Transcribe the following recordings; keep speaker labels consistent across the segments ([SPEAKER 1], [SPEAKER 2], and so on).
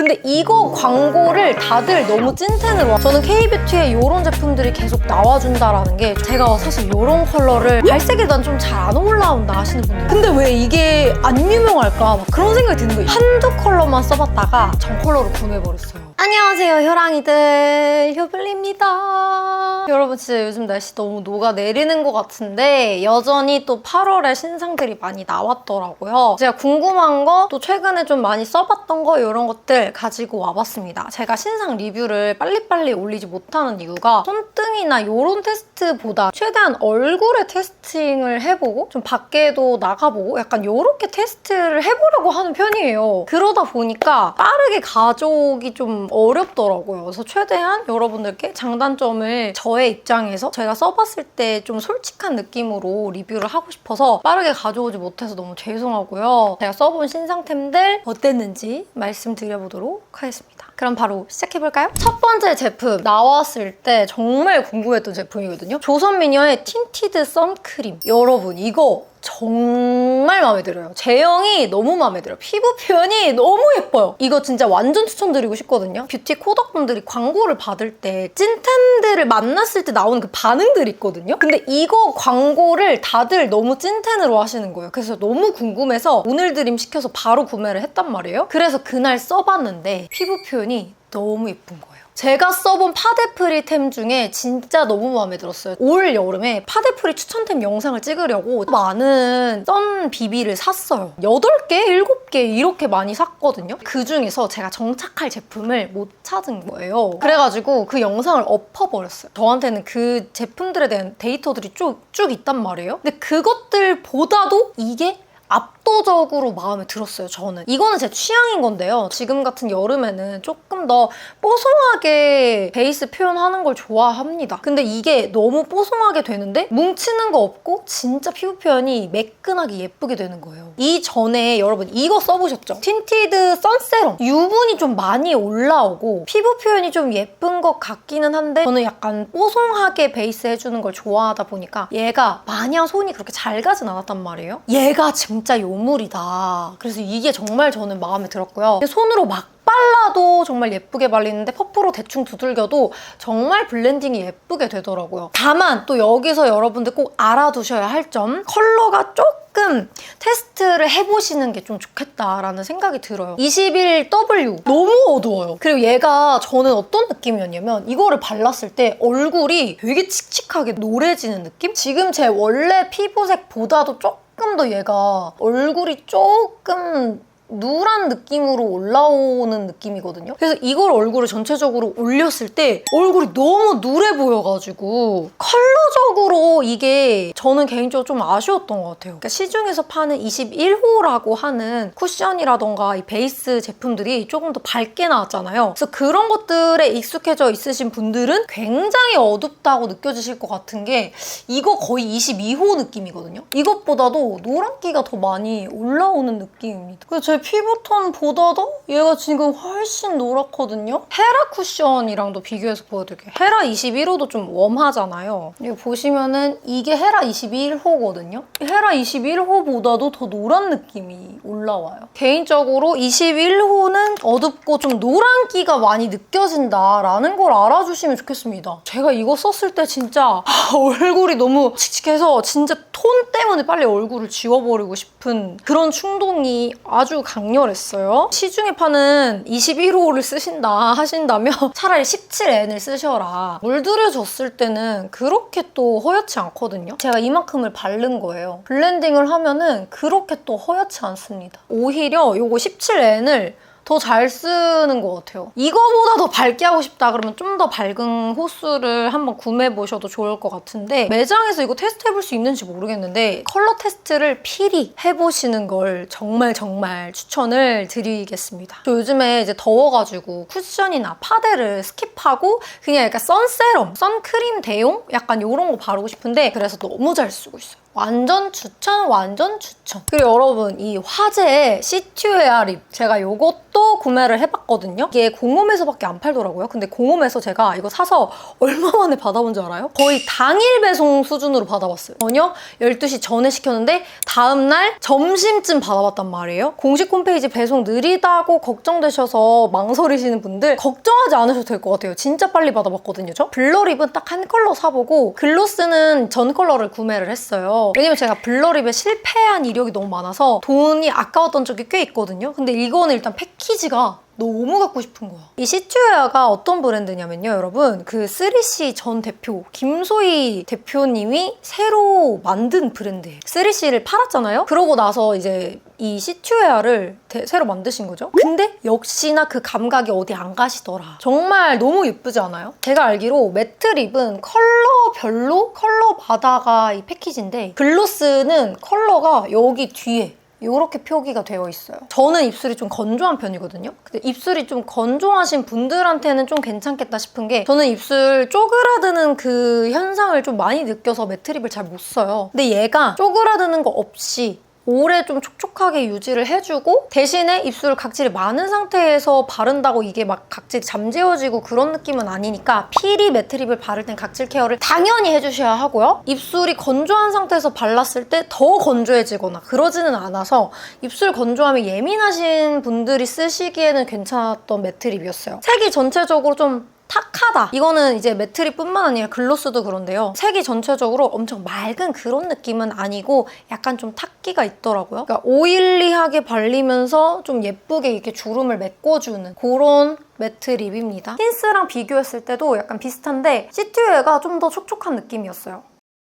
[SPEAKER 1] 근데 이거 광고를 다들 너무 찐텐으로 저는 K뷰티에 이런 제품들이 계속 나와준다라는 게 제가 사실 이런 컬러를 발색이 난 좀 잘 안 올라온다 하시는 분들 근데 왜 이게 안 유명할까 막 그런 생각이 드는 거예요. 한두 컬러만 써봤다가 전 컬러로 구매해버렸어요. 안녕하세요 효랑이들, 효블리입니다. 여러분 진짜 요즘 날씨 너무 녹아내리는 것 같은데 여전히 또 8월에 신상들이 많이 나왔더라고요. 제가 궁금한 거, 또 최근에 좀 많이 써봤던 거 이런 것들 가지고 와봤습니다. 제가 신상 리뷰를 빨리빨리 올리지 못하는 이유가 손등이나 이런 테스트보다 최대한 얼굴에 테스팅을 해보고 좀 밖에도 나가보고 약간 이렇게 테스트를 해보려고 하는 편이에요. 그러다 보니까 빠르게 가져오기 좀 어렵더라고요. 그래서 최대한 여러분들께 장단점을 저의 입장에서 제가 써봤을 때 좀 솔직한 느낌으로 리뷰를 하고 싶어서 빠르게 가져오지 못해서 너무 죄송하고요. 제가 써본 신상템들 어땠는지 말씀드려보도록 하겠습니다. 그럼 바로 시작해볼까요? 첫 번째 제품 나왔을 때 정말 궁금했던 제품이거든요. 조선미녀의 틴티드 선크림. 여러분 이거 정말 마음에 들어요. 제형이 너무 마음에 들어요. 피부 표현이 너무 예뻐요. 이거 진짜 완전 추천드리고 싶거든요. 뷰티 코덕분들이 광고를 받을 때 찐텐들을 만났을 때 나오는 그 반응들이 있거든요. 근데 이거 광고를 다들 너무 찐텐으로 하시는 거예요. 그래서 너무 궁금해서 오늘 드림 시켜서 바로 구매를 했단 말이에요. 그래서 그날 써봤는데 피부 표현이 너무 예쁜 거예요. 제가 써본 파데프리템 중에 진짜 너무 마음에 들었어요. 올 여름에 파데프리 추천템 영상을 찍으려고 많은 선 BB를 샀어요. 8개, 7개 이렇게 많이 샀거든요. 그중에서 제가 정착할 제품을 못 찾은 거예요. 그래가지고 그 영상을 엎어버렸어요. 저한테는 그 제품들에 대한 데이터들이 쭉 있단 말이에요. 근데 그것들보다도 이게 압도적으로 마음에 들었어요, 저는. 이거는 제 취향인 건데요. 지금 같은 여름에는 조금 더 뽀송하게 베이스 표현하는 걸 좋아합니다. 근데 이게 너무 뽀송하게 되는데 뭉치는 거 없고 진짜 피부 표현이 매끈하게 예쁘게 되는 거예요. 이전에 여러분 이거 써보셨죠? 틴티드 선세럼. 유분이 좀 많이 올라오고 피부 표현이 좀 예쁜 것 같기는 한데 저는 약간 뽀송하게 베이스 해주는 걸 좋아하다 보니까 얘가 마냥 손이 그렇게 잘 가진 않았단 말이에요. 얘가 진짜 요물이다. 그래서 이게 정말 저는 마음에 들었고요. 손으로 막 발라도 정말 예쁘게 발리는데 퍼프로 대충 두들겨도 정말 블렌딩이 예쁘게 되더라고요. 다만 또 여기서 여러분들 꼭 알아두셔야 할 점, 컬러가 조금 테스트를 해보시는 게 좀 좋겠다라는 생각이 들어요. 21W 너무 어두워요. 그리고 얘가 저는 어떤 느낌이었냐면 이거를 발랐을 때 얼굴이 되게 칙칙하게 노래지는 느낌? 지금 제 원래 피부색보다도 조금 더 얘가 얼굴이 조금 누런 느낌으로 올라오는 느낌이거든요. 그래서 이걸 얼굴에 전체적으로 올렸을 때 얼굴이 너무 누래 보여가지고 컬러적으로 이게 저는 개인적으로 좀 아쉬웠던 것 같아요. 그러니까 시중에서 파는 21호라고 하는 쿠션이라던가 이 베이스 제품들이 조금 더 밝게 나왔잖아요. 그래서 그런 것들에 익숙해져 있으신 분들은 굉장히 어둡다고 느껴지실 것 같은 게 이거 거의 22호 느낌이거든요. 이것보다도 노란기가 더 많이 올라오는 느낌입니다. 그래서 제 피부톤보다도 얘가 지금 훨씬 노랗거든요. 헤라 쿠션이랑도 비교해서 보여드릴게요. 헤라 21호도 좀 웜하잖아요. 여기 보시면은 이게 헤라 21호거든요. 헤라 21호보다도 더 노란 느낌이 올라와요. 개인적으로 21호는 어둡고 좀 노란기가 많이 느껴진다라는 걸 알아주시면 좋겠습니다. 제가 이거 썼을 때 진짜 얼굴이 너무 칙칙해서 진짜 톤 때문에 빨리 얼굴을 지워버리고 싶은 그런 충동이 아주 강렬했어요. 시중에 파는 21호를 쓰신다 하신다면 차라리 17N을 쓰셔라. 물들여졌을 때는 그렇게 또 허옇지 않거든요. 제가 이만큼을 바른 거예요. 블렌딩을 하면은 그렇게 또 허옇지 않습니다. 오히려 이거 17N을 더 잘 쓰는 것 같아요. 이거보다 더 밝게 하고 싶다 그러면 좀 더 밝은 호수를 한번 구매해보셔도 좋을 것 같은데 매장에서 이거 테스트해볼 수 있는지 모르겠는데 컬러 테스트를 필히 해보시는 걸 정말 추천을 드리겠습니다. 저 요즘에 이제 더워가지고 쿠션이나 파데를 스킵하고 그냥 약간 선세럼, 선크림 대용? 약간 이런 거 바르고 싶은데 그래서 너무 잘 쓰고 있어요. 완전 추천, 완전 추천. 그리고 여러분, 이 화제의 시튜에아 립, 제가 요것도 구매를 해봤거든요. 이게 공홈에서밖에 안 팔더라고요. 근데 공홈에서 제가 이거 사서 얼마 만에 받아본 줄 알아요? 거의 당일 배송 수준으로 받아봤어요. 저녁 12시 전에 시켰는데 다음날 점심쯤 받아봤단 말이에요. 공식 홈페이지 배송 느리다고 걱정되셔서 망설이시는 분들 걱정하지 않으셔도 될 것 같아요. 진짜 빨리 받아봤거든요. 저 블러립은 딱 한 컬러 사보고 글로스는 전 컬러를 구매를 했어요. 왜냐면 제가 블러립에 실패한 이력이 너무 많아서 돈이 아까웠던 적이 꽤 있거든요. 근데 이거는 일단 패키지가 너무 갖고 싶은 거야. 이 시튜에아가 어떤 브랜드냐면요, 여러분. 그 3C 전 대표, 김소희 대표님이 새로 만든 브랜드예요. 3C를 팔았잖아요? 그러고 나서 이제 이 시튜에아를 새로 만드신 거죠. 근데 역시나 그 감각이 어디 안 가시더라. 정말 너무 예쁘지 않아요? 제가 알기로 매트 립은 컬러별로 컬러마다가 이 패키지인데 글로스는 컬러가 여기 뒤에 이렇게 표기가 되어 있어요. 저는 입술이 좀 건조한 편이거든요. 근데 입술이 좀 건조하신 분들한테는 좀 괜찮겠다 싶은 게 저는 입술 쪼그라드는 그 현상을 좀 많이 느껴서 매트립을 잘 못 써요. 근데 얘가 쪼그라드는 거 없이 오래 좀 촉촉하게 유지를 해주고 대신에 입술 각질이 많은 상태에서 바른다고 이게 막 각질이 잠재워지고 그런 느낌은 아니니까 필히 매트립을 바를 땐 각질 케어를 당연히 해주셔야 하고요. 입술이 건조한 상태에서 발랐을 때 더 건조해지거나 그러지는 않아서 입술 건조함이 예민하신 분들이 쓰시기에는 괜찮았던 매트립이었어요. 색이 전체적으로 좀 탁하다. 이거는 이제 매트립뿐만 아니라 글로스도 그런데요. 색이 전체적으로 엄청 맑은 그런 느낌은 아니고 약간 좀 탁기가 있더라고요. 그러니까 오일리하게 발리면서 좀 예쁘게 이렇게 주름을 메꿔주는 그런 매트립입니다. 힌스랑 비교했을 때도 약간 비슷한데 시튜에가 좀 더 촉촉한 느낌이었어요.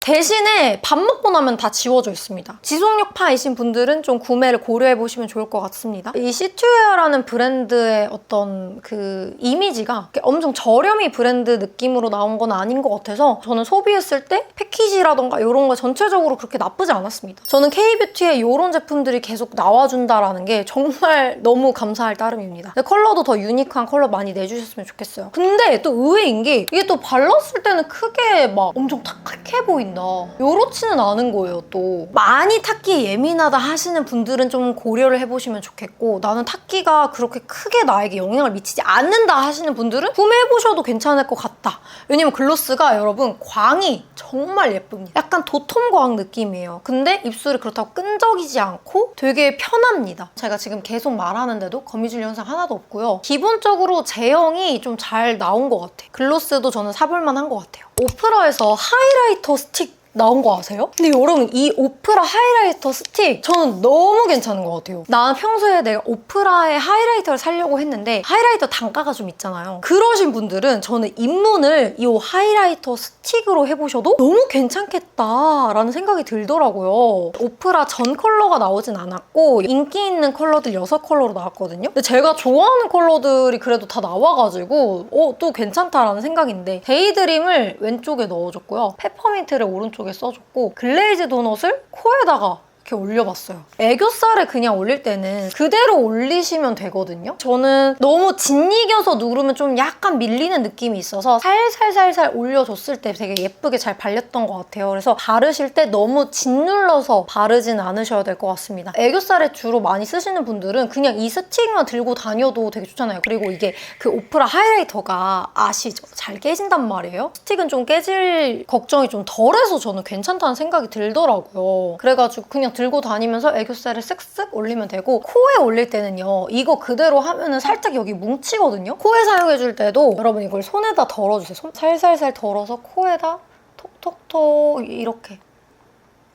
[SPEAKER 1] 대신에 밥 먹고 나면 다 지워져 있습니다. 지속력파이신 분들은 좀 구매를 고려해보시면 좋을 것 같습니다. 이 시튜에아라는 브랜드의 어떤 그 이미지가 엄청 저렴이 브랜드 느낌으로 나온 건 아닌 것 같아서 저는 소비했을 때 패키지라던가 이런 거 전체적으로 그렇게 나쁘지 않았습니다. 저는 K뷰티에 이런 제품들이 계속 나와준다라는 게 정말 너무 감사할 따름입니다. 컬러도 더 유니크한 컬러 많이 내주셨으면 좋겠어요. 근데 또 의외인 게 이게 또 발랐을 때는 크게 막 엄청 탁해 보인다. 요렇지는 않은 거예요. 또 많이 탁기에 예민하다 하시는 분들은 좀 고려를 해보시면 좋겠고 나는 탁기가 그렇게 크게 나에게 영향을 미치지 않는다 하시는 분들은 구매해보셔도 괜찮을 것 같다. 왜냐면 글로스가 여러분 광이 정말 예쁩니다. 약간 도톰 광 느낌이에요. 근데 입술이 그렇다고 끈적이지 않고 되게 편합니다. 제가 지금 계속 말하는데도 거미줄 현상 하나도 없고요. 기본적으로 제형이 좀 잘 나온 것 같아요. 글로스도 저는 사볼만 한 것 같아요. 오프라에서 하이라이터 스틱 나온 거 아세요? 근데 여러분 이 오프라 하이라이터 스틱 저는 너무 괜찮은 것 같아요. 난 평소에 내가 오프라의 하이라이터를 사려고 했는데 하이라이터 단가가 좀 있잖아요. 그러신 분들은 저는 입문을 이 하이라이터 스틱으로 해보셔도 너무 괜찮겠다라는 생각이 들더라고요. 오프라 전 컬러가 나오진 않았고 인기 있는 컬러들 6컬러로 나왔거든요. 근데 제가 좋아하는 컬러들이 그래도 다 나와가지고 또 괜찮다라는 생각인데 데이드림을 왼쪽에 넣어줬고요. 페퍼민트를 오른쪽에 써줬고 글레이즈 도넛을 코에다가 이렇게 올려봤어요. 애교살에 그냥 올릴 때는 그대로 올리시면 되거든요. 저는 너무 짓이겨서 누르면 좀 약간 밀리는 느낌이 있어서 살살살살 올려줬을 때 되게 예쁘게 잘 발렸던 것 같아요. 그래서 바르실 때 너무 짓눌러서 바르진 않으셔야 될 것 같습니다. 애교살에 주로 많이 쓰시는 분들은 그냥 이 스틱만 들고 다녀도 되게 좋잖아요. 그리고 이게 그 오프라 하이라이터가 아시죠? 잘 깨진단 말이에요. 스틱은 좀 깨질 걱정이 좀 덜해서 저는 괜찮다는 생각이 들더라고요. 그래가지고 그냥 들고 다니면서 애교살을 쓱쓱 올리면 되고 코에 올릴 때는요 이거 그대로 하면은 살짝 여기 뭉치거든요. 코에 사용해줄 때도 여러분 이걸 손에다 덜어주세요. 손 살살살 덜어서 코에다 톡톡톡 이렇게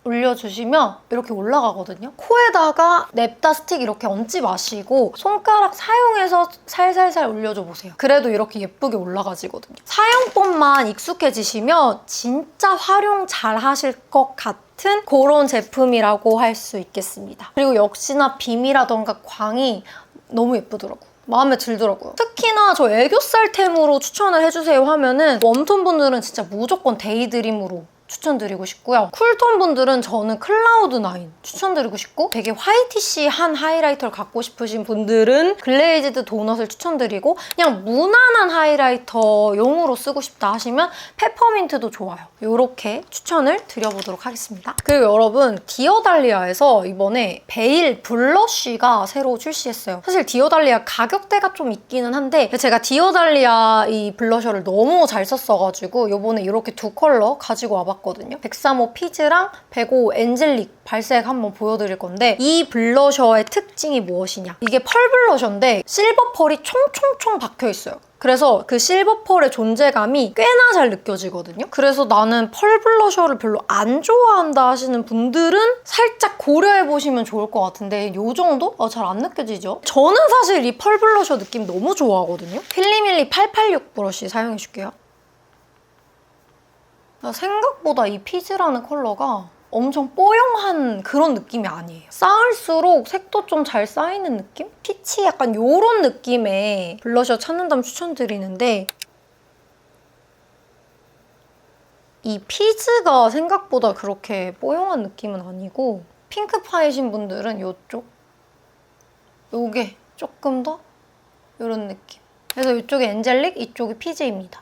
[SPEAKER 1] 올려주시면 이렇게 올라가거든요. 코에다가 냅다 스틱 이렇게 얹지 마시고 손가락 사용해서 살살살 올려줘 보세요. 그래도 이렇게 예쁘게 올라가지거든요. 사용법만 익숙해지시면 진짜 활용 잘 하실 것 같은 그런 제품이라고 할 수 있겠습니다. 그리고 역시나 빔이라던가 광이 너무 예쁘더라고요. 마음에 들더라고요. 특히나 저 애교살템으로 추천을 해주세요 하면은 웜톤 분들은 진짜 무조건 데이드림으로 추천드리고 싶고요. 쿨톤 분들은 저는 클라우드9 추천드리고 싶고, 되게 화이티시한 하이라이터를 갖고 싶으신 분들은 글레이즈드 도넛을 추천드리고, 그냥 무난한 하이라이터용으로 쓰고 싶다 하시면 페퍼민트도 좋아요. 이렇게 추천을 드려보도록 하겠습니다. 그리고 여러분, 디어달리아에서 이번에 베일 블러쉬가 새로 출시했어요. 사실 디어달리아 가격대가 좀 있기는 한데 제가 디어달리아 이 블러셔를 너무 잘 썼어가지고 이번에 이렇게 두 컬러 가지고 와봤거든요. 135 피즈랑 105 엔젤릭 발색 한번 보여드릴 건데, 이 블러셔의 특징이 무엇이냐? 이게 펄 블러셔인데 실버 펄이 총총총 박혀있어요. 그래서 그 실버 펄의 존재감이 꽤나 잘 느껴지거든요. 그래서 나는 펄 블러셔를 별로 안 좋아한다 하시는 분들은 살짝 고려해보시면 좋을 것 같은데, 이 정도? 잘 안 느껴지죠? 저는 사실 이 펄 블러셔 느낌 너무 좋아하거든요. 필리밀리 886 브러쉬 사용해줄게요. 생각보다 이 피즈라는 컬러가 엄청 뽀용한 그런 느낌이 아니에요. 쌓을수록 색도 좀 잘 쌓이는 느낌? 피치 약간 이런 느낌의 블러셔 찾는다면 추천드리는데, 이 피즈가 생각보다 그렇게 뽀용한 느낌은 아니고, 핑크파이신 분들은 이쪽? 요게 조금 더 이런 느낌. 그래서 이쪽이 엔젤릭, 이쪽이 피즈입니다.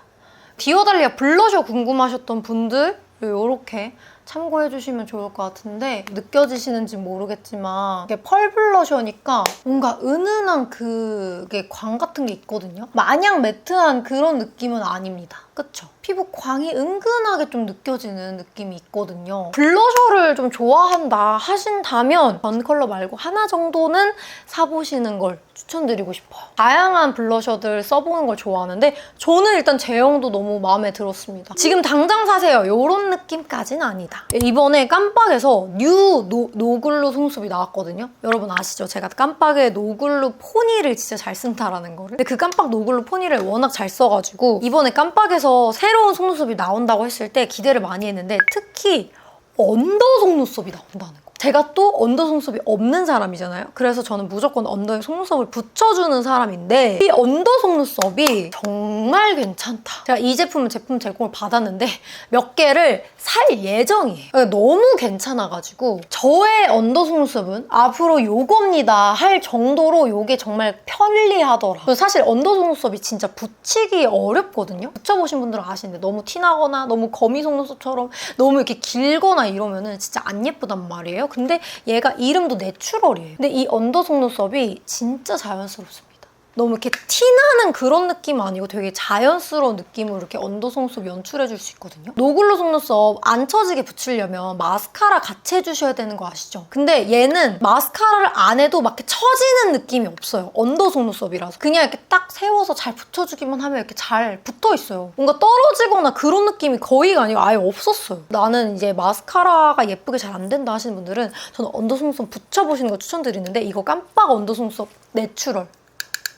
[SPEAKER 1] 디어달리아 블러셔 궁금하셨던 분들 이렇게 참고해주시면 좋을 것 같은데, 느껴지시는지 모르겠지만 이게 펄 블러셔니까 뭔가 은은한 그게 광 같은 게 있거든요. 마냥 매트한 그런 느낌은 아닙니다. 그쵸? 피부 광이 은근하게 좀 느껴지는 느낌이 있거든요. 블러셔를 좀 좋아한다 하신다면 전 컬러 말고 하나 정도는 사보시는 걸 추천드리고 싶어요. 다양한 블러셔들 써보는 걸 좋아하는데 저는 일단 제형도 너무 마음에 들었습니다. 지금 당장 사세요, 이런 느낌까지는 아니다. 이번에 깜빡에서 뉴 노글루 속눈썹이 나왔거든요. 여러분 아시죠? 제가 깜빡에 노글루 포니를 진짜 잘 쓴다라는 거를. 근데 그 깜빡 노글루 포니를 워낙 잘 써가지고 이번에 깜빡에서 새로운 속눈썹이 나온다고 했을 때 기대를 많이 했는데, 특히 언더 속눈썹이 나온다는 거. 제가 또 언더 속눈썹이 없는 사람이잖아요. 그래서 저는 무조건 언더에 속눈썹을 붙여주는 사람인데, 이 언더 속눈썹이 정말 괜찮다. 제가 이 제품 제공을 받았는데 몇 개를 살 예정이에요. 너무 괜찮아가지고 저의 언더 속눈썹은 앞으로 요겁니다 할 정도로 요게 정말 편리하더라. 사실 언더 속눈썹이 진짜 붙이기 어렵거든요. 붙여보신 분들은 아시는데 너무 티나거나 너무 거미 속눈썹처럼 너무 이렇게 길거나 이러면은 진짜 안 예쁘단 말이에요. 근데 얘가 이름도 내추럴이에요. 근데 이 언더 속눈썹이 진짜 자연스럽습니다. 너무 이렇게 티나는 그런 느낌 아니고 되게 자연스러운 느낌으로 이렇게 언더 속눈썹 연출해줄 수 있거든요. 노글루 속눈썹 안 처지게 붙이려면 마스카라 같이 해주셔야 되는 거 아시죠? 근데 얘는 마스카라를 안 해도 막 이렇게 처지는 느낌이 없어요. 언더 속눈썹이라서. 그냥 이렇게 딱 세워서 잘 붙여주기만 하면 이렇게 잘 붙어있어요. 뭔가 떨어지거나 그런 느낌이 거의가 아니고 아예 없었어요. 나는 이제 마스카라가 예쁘게 잘 안 된다 하시는 분들은 저는 언더 속눈썹 붙여보시는 거 추천드리는데, 이거 깜빡 언더 속눈썹 내추럴.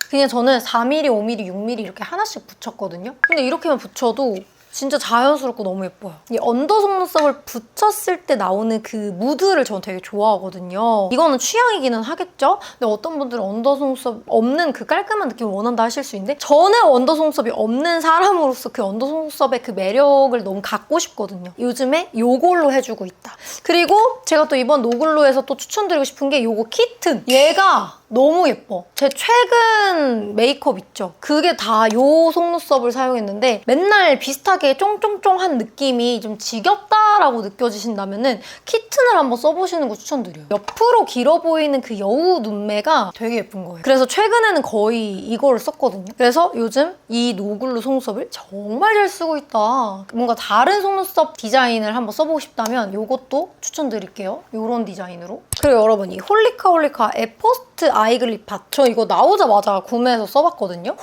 [SPEAKER 1] 그냥 저는 4mm, 5mm, 6mm 이렇게 하나씩 붙였거든요. 근데 이렇게만 붙여도 진짜 자연스럽고 너무 예뻐요. 이 언더 속눈썹을 붙였을 때 나오는 그 무드를 저는 되게 좋아하거든요. 이거는 취향이기는 하겠죠? 근데 어떤 분들은 언더 속눈썹 없는 그 깔끔한 느낌을 원한다 하실 수 있는데, 저는 언더 속눈썹이 없는 사람으로서 그 언더 속눈썹의 그 매력을 너무 갖고 싶거든요. 요즘에 요걸로 해주고 있다. 그리고 제가 또 이번 노글루에서 또 추천드리고 싶은 게 요거 키튼. 얘가 너무 예뻐. 제 최근 메이크업 있죠? 그게 다 요 속눈썹을 사용했는데 맨날 비슷하게 쫑쫑쫑한 느낌이 좀 지겹다라고 느껴지신다면은 키튼을 한번 써보시는 거 추천드려요. 옆으로 길어 보이는 그 여우 눈매가 되게 예쁜 거예요. 그래서 최근에는 거의 이거를 썼거든요. 그래서 요즘 이 노글루 속눈썹을 정말 잘 쓰고 있다. 뭔가 다른 속눈썹 디자인을 한번 써보고 싶다면 이것도 추천드릴게요. 이런 디자인으로. 그리고 여러분, 이 홀리카 에포스트 아이글립 팟. 저 이거 나오자마자 구매해서 써봤거든요.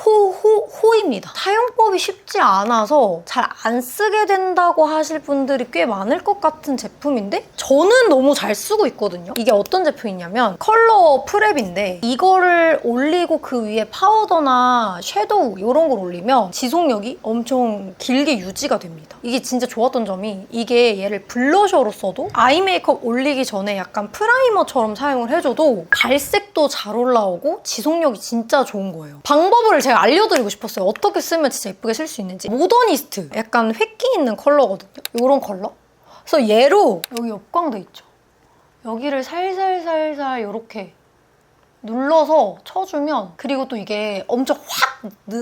[SPEAKER 1] 호입니다. 사용법이 쉽지 않아서 잘 안 쓰게 된다고 하실 분들이 꽤 많을 것 같은 제품인데 저는 너무 잘 쓰고 있거든요. 이게 어떤 제품이냐면 컬러 프랩인데 이거를 올리고 그 위에 파우더나 섀도우 이런 걸 올리면 지속력이 엄청 길게 유지가 됩니다. 이게 진짜 좋았던 점이, 이게 얘를 블러셔로 써도 아이 메이크업 올리기 전에 약간 프라이머처럼 사용을 해줘도 발색도 잘 올라오고 지속력이 진짜 좋은 거예요. 방법을 제가 알려드리고 싶었어요. 어떻게 쓰면 진짜 예쁘게 쓸 수 있는지. 모더니스트, 약간 획기 있는 컬러거든요. 이런 컬러? 그래서 얘로 여기 옆광대 있죠? 여기를 살살살살 이렇게 눌러서 쳐주면, 그리고 또 이게 엄청 확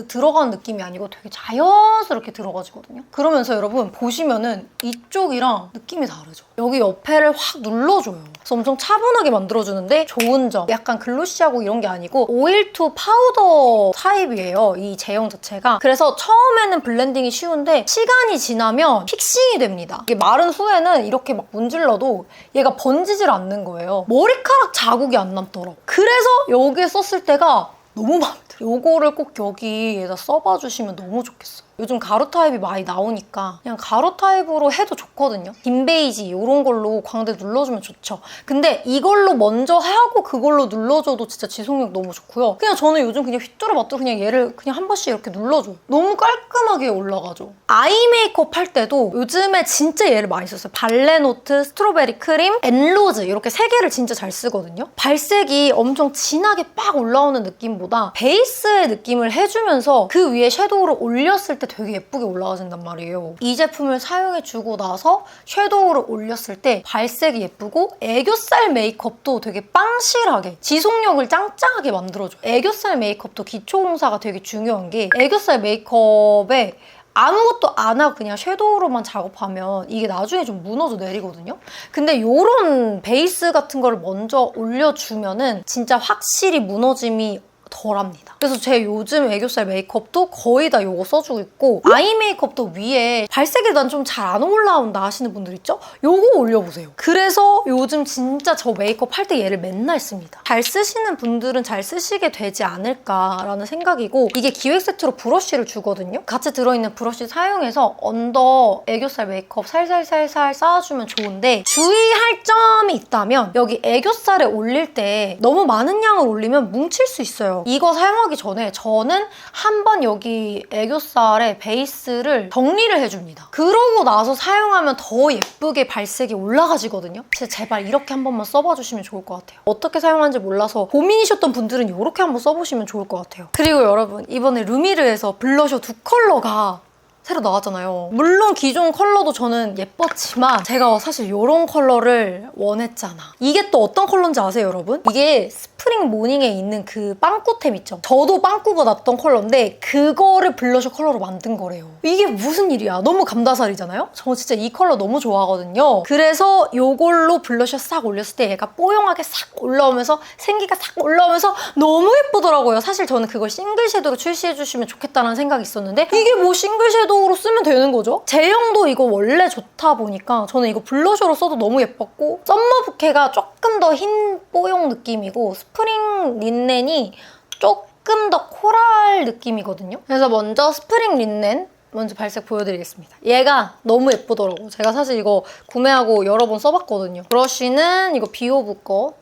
[SPEAKER 1] 들어가는 느낌이 아니고 되게 자연스럽게 들어가지거든요. 그러면서 여러분 보시면은 이쪽이랑 느낌이 다르죠? 여기 옆에를 확 눌러줘요. 그래서 엄청 차분하게 만들어주는데 좋은 점, 약간 글로시하고 이런 게 아니고 오일2 파우더 타입이에요, 이 제형 자체가. 그래서 처음에는 블렌딩이 쉬운데 시간이 지나면 픽싱이 됩니다. 이게 마른 후에는 이렇게 막 문질러도 얘가 번지질 않는 거예요. 머리카락 자국이 안 남더라고. 그래서 여기에 썼을 때가 너무 마음에 들어요. 요거를 꼭 여기에다 써봐주시면 너무 좋겠어요. 요즘 가루 타입이 많이 나오니까 그냥 가루 타입으로 해도 좋거든요. 긴 베이지 이런 걸로 광대 눌러주면 좋죠. 근데 이걸로 먼저 하고 그걸로 눌러줘도 진짜 지속력 너무 좋고요. 그냥 저는 요즘 그냥 휘뚜루마뚜루 그냥 얘를 그냥 한 번씩 이렇게 눌러줘요. 너무 깔끔하게 올라가죠. 아이 메이크업 할 때도 요즘에 진짜 얘를 많이 썼어요. 발레노트, 스트로베리 크림, 엔로즈 이렇게 세 개를 진짜 잘 쓰거든요. 발색이 엄청 진하게 빡 올라오는 느낌보다 베이스의 느낌을 해주면서 그 위에 섀도우를 올렸을 때 되게 예쁘게 올라가진단 말이에요. 이 제품을 사용해주고 나서 섀도우를 올렸을 때 발색이 예쁘고 애교살 메이크업도 되게 빵실하게 지속력을 짱짱하게 만들어줘요. 애교살 메이크업도 기초공사가 되게 중요한 게, 애교살 메이크업에 아무것도 안 하고 그냥 섀도우로만 작업하면 이게 나중에 좀 무너져 내리거든요. 근데 이런 베이스 같은 거를 먼저 올려주면은 진짜 확실히 무너짐이 덜합니다. 그래서 제 요즘 애교살 메이크업도 거의 다 이거 써주고 있고, 아이 메이크업도 위에 발색이 난 좀 잘 안 올라온다 하시는 분들 있죠? 요거 올려보세요. 그래서 요즘 진짜 저 메이크업 할 때 얘를 맨날 씁니다. 잘 쓰시는 분들은 잘 쓰시게 되지 않을까라는 생각이고, 이게 기획 세트로 브러쉬를 주거든요. 같이 들어있는 브러쉬 사용해서 언더 애교살 메이크업 살살살살 쌓아주면 좋은데, 주의할 점이 있다면 여기 애교살에 올릴 때 너무 많은 양을 올리면 뭉칠 수 있어요. 이거 사용하기 전에 저는 한번 여기 애교살에 베이스를 정리를 해줍니다. 그러고 나서 사용하면 더 예쁘게 발색이 올라가지거든요. 진짜 제발 이렇게 한 번만 써봐주시면 좋을 것 같아요. 어떻게 사용하는지 몰라서 고민이셨던 분들은 이렇게 한번 써보시면 좋을 것 같아요. 그리고 여러분, 이번에 루미르에서 블러셔 두 컬러가 새로 나왔잖아요. 물론 기존 컬러도 저는 예뻤지만 제가 사실 이런 컬러를 원했잖아. 이게 또 어떤 컬러인지 아세요, 여러분? 이게 스프링 모닝에 있는 그 빵꾸템 있죠? 저도 빵꾸가 났던 컬러인데 그거를 블러셔 컬러로 만든 거래요. 이게 무슨 일이야? 너무 감다살이잖아요? 저 진짜 이 컬러 너무 좋아하거든요. 그래서 이걸로 블러셔 싹 올렸을 때 얘가 뽀용하게 싹 올라오면서 생기가 싹 올라오면서 너무 예쁘더라고요. 사실 저는 그걸 싱글 섀도우로 출시해주시면 좋겠다는 생각이 있었는데 이게 뭐 싱글 섀도우로 쓰면 되는 거죠? 제형도 이거 원래 좋다 보니까 저는 이거 블러셔로 써도 너무 예뻤고, 썸머 부케가 조금 더 흰 뽀용 느낌이고 스프링 린넨이 조금 더 코랄 느낌이거든요. 그래서 먼저 스프링 린넨 먼저 발색 보여드리겠습니다. 얘가 너무 예쁘더라고. 제가 사실 이거 구매하고 여러 번 써봤거든요. 브러쉬는 이거 비오브 거.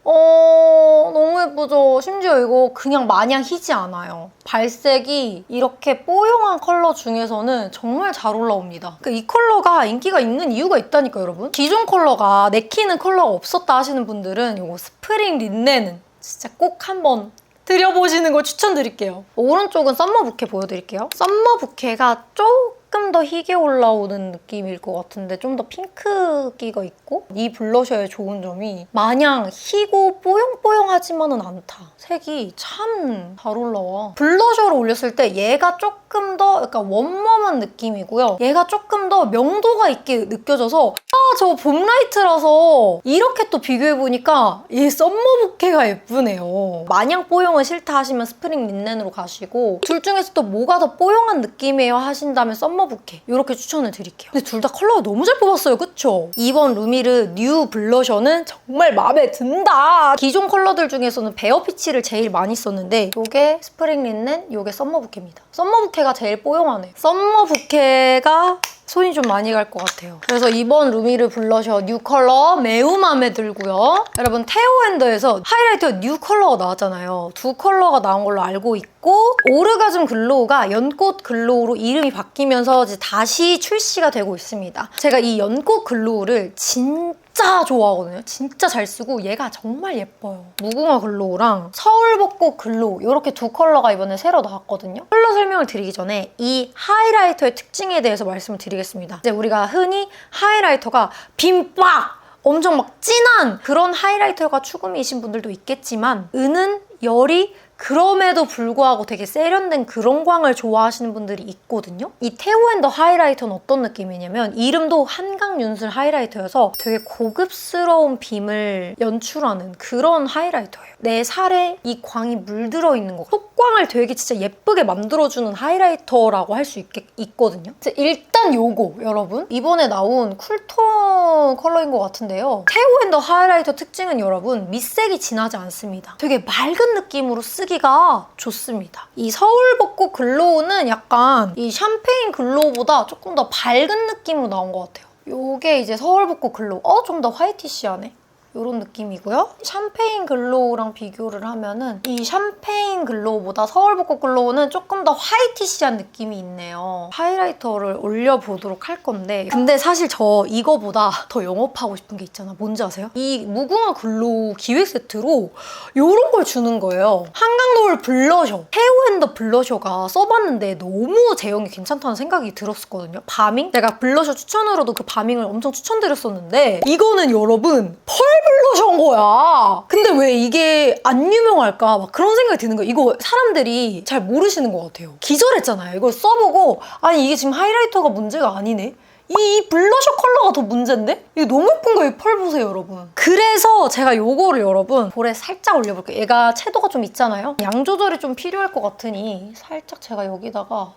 [SPEAKER 1] 너무 예쁘죠? 심지어 이거 그냥 마냥 희지 않아요. 발색이 이렇게 뽀용한 컬러 중에서는 정말 잘 올라옵니다. 그러니까 이 컬러가 인기가 있는 이유가 있다니까요, 여러분. 기존 컬러가 내키는 컬러가 없었다 하시는 분들은 이거 스프링 린넨은 진짜 꼭 한번 드려보시는 걸 추천드릴게요. 오른쪽은 썸머 부케 보여드릴게요. 썸머 부케가 조금 더 희게 올라오는 느낌일 것 같은데 좀 더 핑크기가 있고, 이 블러셔의 좋은 점이 마냥 희고 뽀용뽀용하지만은 않다. 색이 참 잘 올라와. 블러셔를 올렸을 때 얘가 조금 더 약간 웜웜한 느낌이고요. 얘가 조금 더 명도가 있게 느껴져서 저 봄라이트라서 이렇게 또 비교해보니까 얘 썸머 부케가 예쁘네요. 마냥 뽀용은 싫다 하시면 스프링 린넨으로 가시고, 둘 중에서 또 뭐가 더 뽀용한 느낌이에요 하신다면 썸머 부케 이렇게 추천을 드릴게요. 근데 둘 다 컬러가 너무 잘 뽑았어요, 그쵸? 이번 루미르 뉴 블러셔는 정말 마음에 든다. 기존 컬러들 중에서는 베어피치를 제일 많이 썼는데 이게 스프링 린넨, 이게 썸머 부케입니다. 썸머 부케가 제일 뽀용하네. 썸머 부케가 손이 좀 많이 갈 것 같아요. 그래서 이번 루미르 블러셔 뉴 컬러 매우 마음에 들고요. 여러분, 테오엔더에서 하이라이터 뉴 컬러가 나왔잖아요. 두 컬러가 나온 걸로 알고 있고, 오르가즘 글로우가 연꽃 글로우로 이름이 바뀌면서 이제 다시 출시가 되고 있습니다. 제가 이 연꽃 글로우를 진짜 진짜 좋아하거든요. 진짜 잘 쓰고 얘가 정말 예뻐요. 무궁화 글로우랑 서울벚꽃 글로우 이렇게 두 컬러가 이번에 새로 나왔거든요. 컬러 설명을 드리기 전에 이 하이라이터의 특징에 대해서 말씀을 드리겠습니다. 이제 우리가 흔히 하이라이터가 빔빡! 엄청 막 진한 그런 하이라이터가 추구미이신 분들도 있겠지만 은은 열이 그럼에도 불구하고 되게 세련된 그런 광을 좋아하시는 분들이 있거든요. 이 테오앤더 하이라이터는 어떤 느낌이냐면 이름도 한강윤슬 하이라이터여서 되게 고급스러운 빔을 연출하는 그런 하이라이터예요. 내 살에 이 광이 물들어 있는 거. 속광을 되게 진짜 예쁘게 만들어주는 하이라이터라고 할 수 있거든요. 일단 요거 여러분 이번에 나온 쿨톤 컬러인 것 같은데요. 테오앤더 하이라이터 특징은 여러분 밑색이 진하지 않습니다. 되게 맑은 느낌으로 쓰기가 좋습니다. 이 서울벚꽃 글로우는 약간 이 샴페인 글로우보다 조금 더 밝은 느낌으로 나온 것 같아요. 요게 이제 서울벚꽃 글로우. 좀 더 화이티시하네. 이런 느낌이고요. 샴페인 글로우랑 비교를 하면은 이 샴페인 글로우보다 서울벚꽃 글로우는 조금 더 화이티시한 느낌이 있네요. 하이라이터를 올려보도록 할 건데 근데 사실 저 이거보다 더 영업하고 싶은 게 있잖아. 뭔지 아세요? 이 무궁화 글로우 기획 세트로 이런 걸 주는 거예요. 한강노을 블러셔. 테오앤더 블러셔가 써봤는데 너무 제형이 괜찮다는 생각이 들었었거든요. 바밍? 제가 블러셔 추천으로도 그 바밍을 엄청 추천드렸었는데 이거는 여러분 펄 블러셔인 거야. 근데 왜 이게 안 유명할까? 막 그런 생각이 드는 거예요. 이거 사람들이 잘 모르시는 것 같아요. 기절했잖아요. 이걸 써보고 아니 이게 지금 하이라이터가 문제가 아니네? 이 블러셔 컬러가 더 문제인데? 이게 너무 예쁜 거예요. 이 펄 보세요, 여러분. 그래서 제가 요거를 여러분 볼에 살짝 올려볼게요. 얘가 채도가 좀 있잖아요? 양 조절이 좀 필요할 것 같으니 살짝 제가 여기다가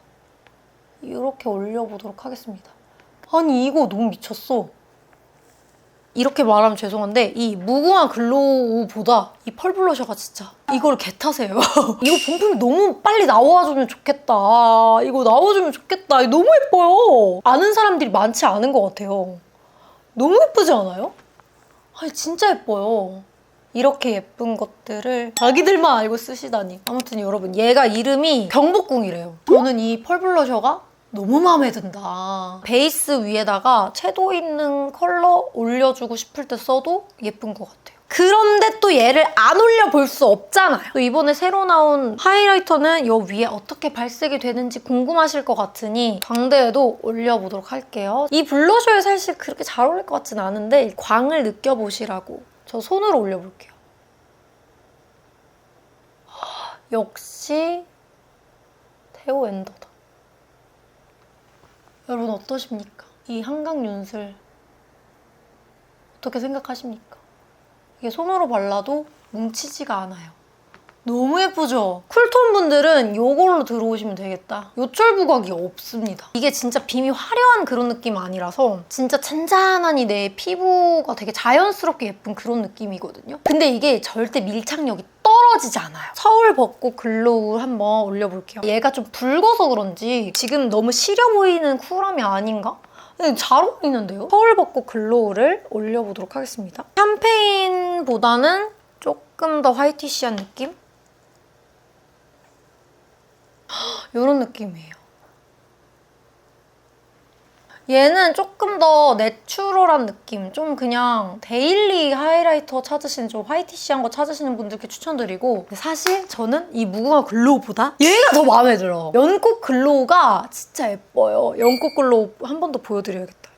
[SPEAKER 1] 이렇게 올려보도록 하겠습니다. 아니 이거 너무 미쳤어. 이렇게 말하면 죄송한데 이 무궁화 글로우보다 이 펄 블러셔가 진짜 이걸 개타세요. 이거 본품이 너무 빨리 나와주면 좋겠다. 이거 나와주면 좋겠다. 이거 너무 예뻐요. 아는 사람들이 많지 않은 것 같아요. 너무 예쁘지 않아요? 아니 진짜 예뻐요. 이렇게 예쁜 것들을 자기들만 알고 쓰시다니. 아무튼 여러분 얘가 이름이 경복궁이래요. 저는 이 펄 블러셔가 너무 마음에 든다. 베이스 위에다가 채도 있는 컬러 올려주고 싶을 때 써도 예쁜 것 같아요. 그런데 또 얘를 안 올려볼 수 없잖아요. 또 이번에 새로 나온 하이라이터는 이 위에 어떻게 발색이 되는지 궁금하실 것 같으니 광대에도 올려보도록 할게요. 이 블러셔에 사실 그렇게 잘 어울릴 것 같진 않은데 광을 느껴보시라고 저 손으로 올려볼게요. 역시 테오앤더다. 여러분 어떠십니까? 이 한강윤슬 어떻게 생각하십니까? 이게 손으로 발라도 뭉치지가 않아요. 너무 예쁘죠? 쿨톤 분들은 이걸로 들어오시면 되겠다. 요철 부각이 없습니다. 이게 진짜 빔이 화려한 그런 느낌 아니라서 진짜 잔잔하니 내 피부가 되게 자연스럽게 예쁜 그런 느낌이거든요. 근데 이게 절대 밀착력이 떨어지지 않아요. 서울벚꽃 글로우 한번 올려볼게요. 얘가 좀 붉어서 그런지 지금 너무 시려 보이는 쿨함이 아닌가? 잘 어울리는데요? 서울벚꽃 글로우를 올려보도록 하겠습니다. 샴페인보다는 조금 더 화이티시한 느낌? 이런 느낌이에요. 얘는 조금 더 내추럴한 느낌, 좀 그냥 데일리 하이라이터 찾으시는 좀 화이티시한 거 찾으시는 분들께 추천드리고 사실 저는 이 무궁화 글로우보다 얘가 더 마음에 들어. 연꽃 글로우가 진짜 예뻐요. 연꽃 글로우 한 번 더 보여드려야겠다.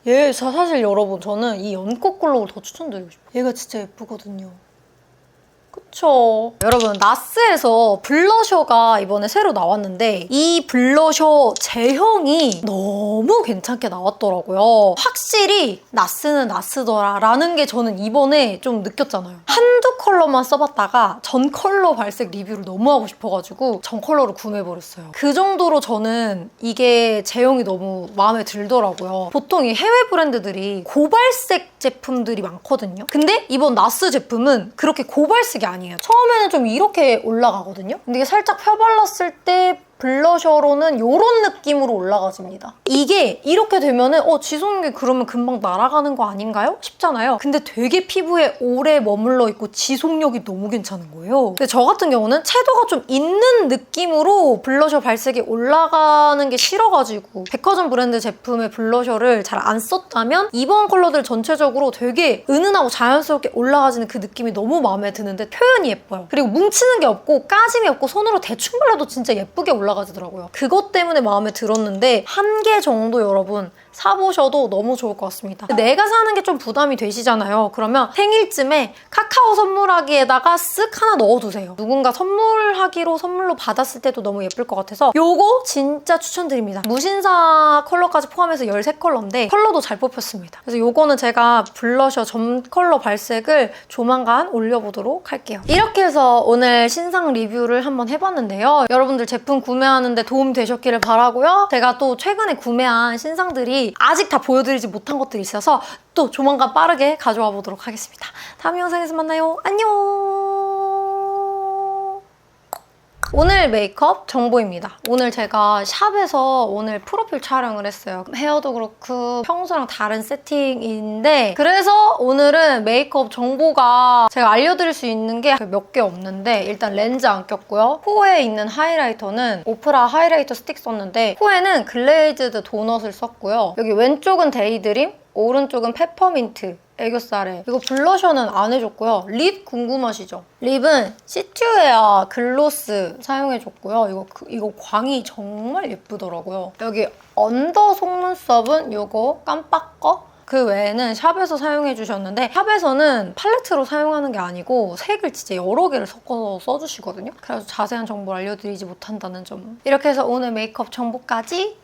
[SPEAKER 1] 얘 사실 여러분 저는 이 연꽃 글로우를 더 추천드리고 싶어요. 얘가 진짜 예쁘거든요. 그쵸. 여러분 나스에서 블러셔가 이번에 새로 나왔는데 이 블러셔 제형이 너무 괜찮게 나왔더라고요. 확실히 나스는 나스더라 라는 게 저는 이번에 좀 느꼈잖아요. 한두 컬러만 써봤다가 전 컬러 발색 리뷰를 너무 하고 싶어가지고 전 컬러를 구매해버렸어요. 그 정도로 저는 이게 제형이 너무 마음에 들더라고요. 보통 이 해외 브랜드들이 고발색 제품들이 많거든요. 근데 이번 나스 제품은 그렇게 고발색이 아니에요. 처음에는 좀 이렇게 올라가거든요. 근데 이게 살짝 펴발랐을 때 블러셔로는 이런 느낌으로 올라가집니다. 이게 이렇게 되면은 지속력이 그러면 금방 날아가는 거 아닌가요? 싶잖아요. 근데 되게 피부에 오래 머물러 있고 지속력이 너무 괜찮은 거예요. 근데 저 같은 경우는 채도가 좀 있는 느낌으로 블러셔 발색이 올라가는 게 싫어가지고 백화점 브랜드 제품의 블러셔를 잘 안 썼다면 이번 컬러들 전체적으로 되게 은은하고 자연스럽게 올라가지는 그 느낌이 너무 마음에 드는데 표현이 예뻐요. 그리고 뭉치는 게 없고 까짐이 없고 손으로 대충 발라도 진짜 예쁘게 올라가지더라고요. 그것 때문에 마음에 들었는데 한 개 정도 여러분 사보셔도 너무 좋을 것 같습니다. 내가 사는 게 좀 부담이 되시잖아요. 그러면 생일쯤에 카카오 선물하기에다가 쓱 하나 넣어두세요. 누군가 선물로 받았을 때도 너무 예쁠 것 같아서 요거 진짜 추천드립니다. 무신사 컬러까지 포함해서 13컬러인데 컬러도 잘 뽑혔습니다. 그래서 요거는 제가 블러셔 점 컬러 발색을 조만간 올려보도록 할게요. 이렇게 해서 오늘 신상 리뷰를 한번 해봤는데요. 여러분들 제품 구매하는데 도움 되셨기를 바라고요. 제가 또 최근에 구매한 신상들이 아직 다 보여드리지 못한 것들이 있어서 또 조만간 빠르게 가져와 보도록 하겠습니다. 다음 영상에서 만나요. 안녕! 오늘 메이크업 정보입니다. 오늘 제가 샵에서 오늘 프로필 촬영을 했어요. 헤어도 그렇고 평소랑 다른 세팅인데 그래서 오늘은 메이크업 정보가 제가 알려드릴 수 있는 게 몇 개 없는데 일단 렌즈 안 꼈고요. 코에 있는 하이라이터는 오프라 하이라이터 스틱 썼는데 코에는 글레이즈드 도넛을 썼고요. 여기 왼쪽은 데이드림, 오른쪽은 페퍼민트 애교살에. 이거 블러셔는 안 해줬고요. 립 궁금하시죠? 립은 시튜에아 글로스 사용해줬고요. 이거 광이 정말 예쁘더라고요. 여기 언더 속눈썹은 이거 깜빡 거? 그 외에는 샵에서 사용해주셨는데 샵에서는 팔레트로 사용하는 게 아니고 색을 진짜 여러 개를 섞어서 써주시거든요. 그래서 자세한 정보를 알려드리지 못한다는 점. 이렇게 해서 오늘 메이크업 정보까지